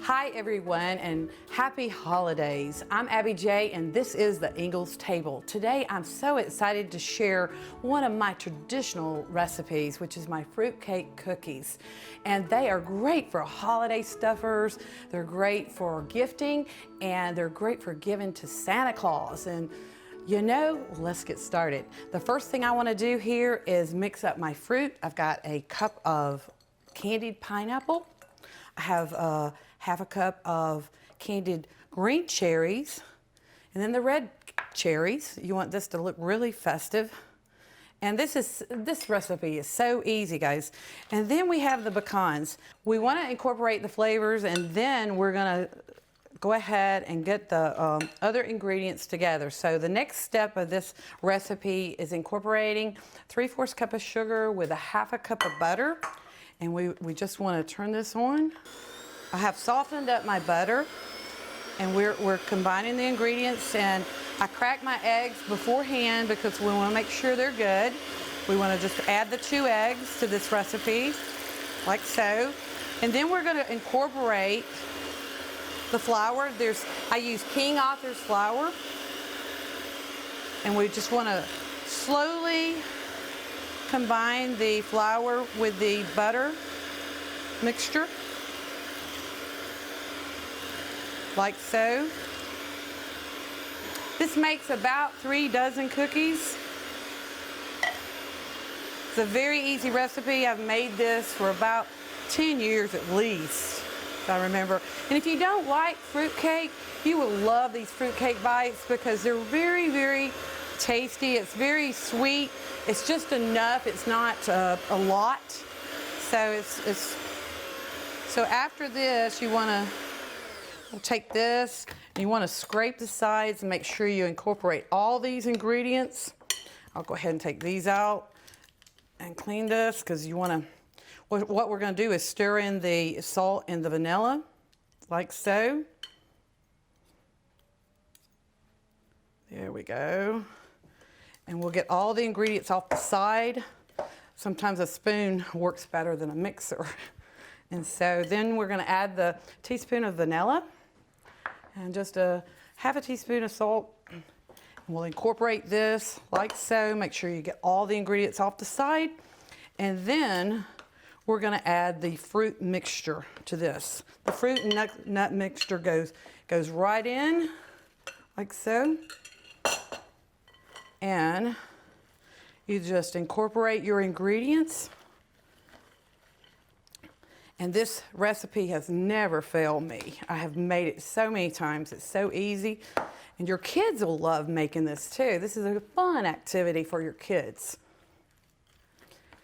Hi everyone and happy holidays. I'm Abby J and this is the Ingles table. Today I'm so excited to share one of my traditional recipes, which is my fruitcake cookies. And they are great for holiday stuffers, they're great for gifting, and they're great for giving to Santa Claus. And you know, let's get started. The first thing I want to do here is mix up my fruit. I've got a cup of candied pineapple. I have half a cup of candied green cherries, and then the red cherries. You want this to look really festive. And this recipe is so easy, guys. And then we have the pecans. We want to incorporate the flavors, and then we're going to go ahead and get the other ingredients together. So the next step of this recipe is incorporating 3/4 cup of sugar with a half a cup of butter. And we just want to turn this on. I have softened up my butter, and we're combining the ingredients, and I crack my eggs beforehand because we want to make sure they're good. We want to just add the 2 eggs to this recipe, like so. And then we're going to incorporate the flour. I use King Arthur's flour, and we just want to slowly combine the flour with the butter mixture, like so. This makes about 3 dozen cookies. It's a very easy recipe. I've made this for about 10 years at least, if I remember. And if you don't like fruitcake, you will love these fruitcake bites because they're very, very tasty. It's very sweet. It's just enough. It's not a lot. So so after this, you want to take this and you want to scrape the sides and make sure you incorporate all these ingredients. I'll go ahead and take these out and clean this because you want to. What we're going to do is stir in the salt and the vanilla, like so. There we go. And we'll get all the ingredients off the side. Sometimes a spoon works better than a mixer. And so then we're going to add the teaspoon of vanilla and just half a teaspoon of salt. And we'll incorporate this like so. Make sure you get all the ingredients off the side. And then we're going to add the fruit mixture to this. The fruit and nut mixture goes right in like so. And you just incorporate your ingredients. And this recipe has never failed me. I have made it so many times. It's so easy. And your kids will love making this too. This is a fun activity for your kids.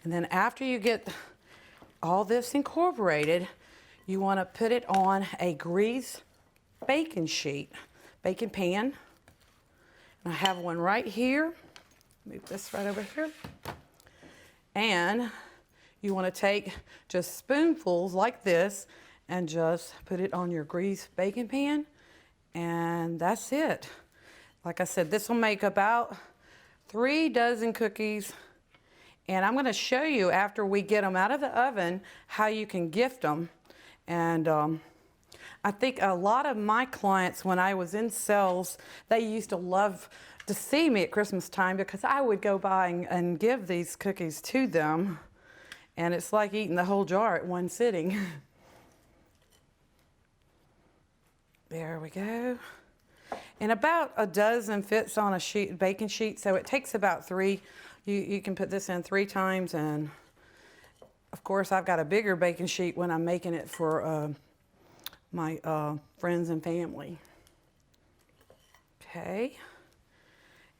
And then after you get all this incorporated, you want to put it on a greased baking pan. And I have one right here. Move this right over here. And you want to take just spoonfuls like this and just put it on your greased baking pan. And that's it. Like I said, this will make about 3 dozen cookies. And I'm going to show you after we get them out of the oven how you can gift them. And I think a lot of my clients, when I was in sales, they used to love to see me at Christmas time because I would go by and give these cookies to them. And it's like eating the whole jar at one sitting. There we go. And about a dozen fits on a baking sheet, so it takes about 3. You can put this in 3 times, and of course I've got a bigger baking sheet when I'm making it for my friends and family. Okay,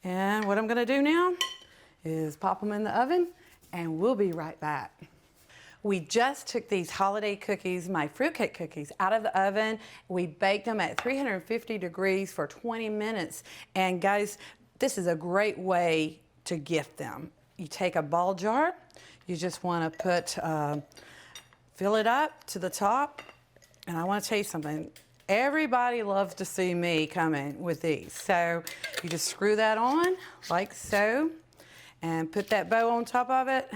and what I'm going to do now is pop them in the oven, and we'll be right back. We just took these holiday cookies, my fruitcake cookies, out of the oven. We baked them at 350 degrees for 20 minutes. And guys, this is a great way to gift them. You take a ball jar, you just want to fill it up to the top. And I want to tell you something. Everybody loves to see me come in with these. So you just screw that on like so and put that bow on top of it.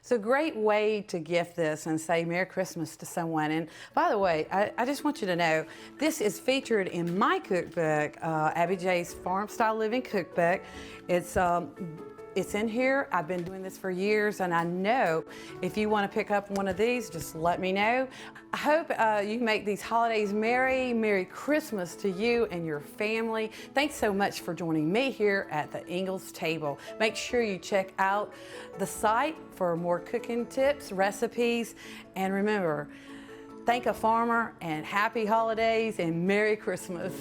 It's a great way to gift this and say Merry Christmas to someone. And by the way, I just want you to know, this is featured in my cookbook, Abby J's Farm Style Living Cookbook. It's in here. I've been doing this for years, and I know if you want to pick up one of these, just let me know. I hope you make these holidays merry. Merry Christmas to you and your family. Thanks so much for joining me here at the Ingles table. Make sure you check out the site for more cooking tips, recipes, and remember, thank a farmer and happy holidays and Merry Christmas.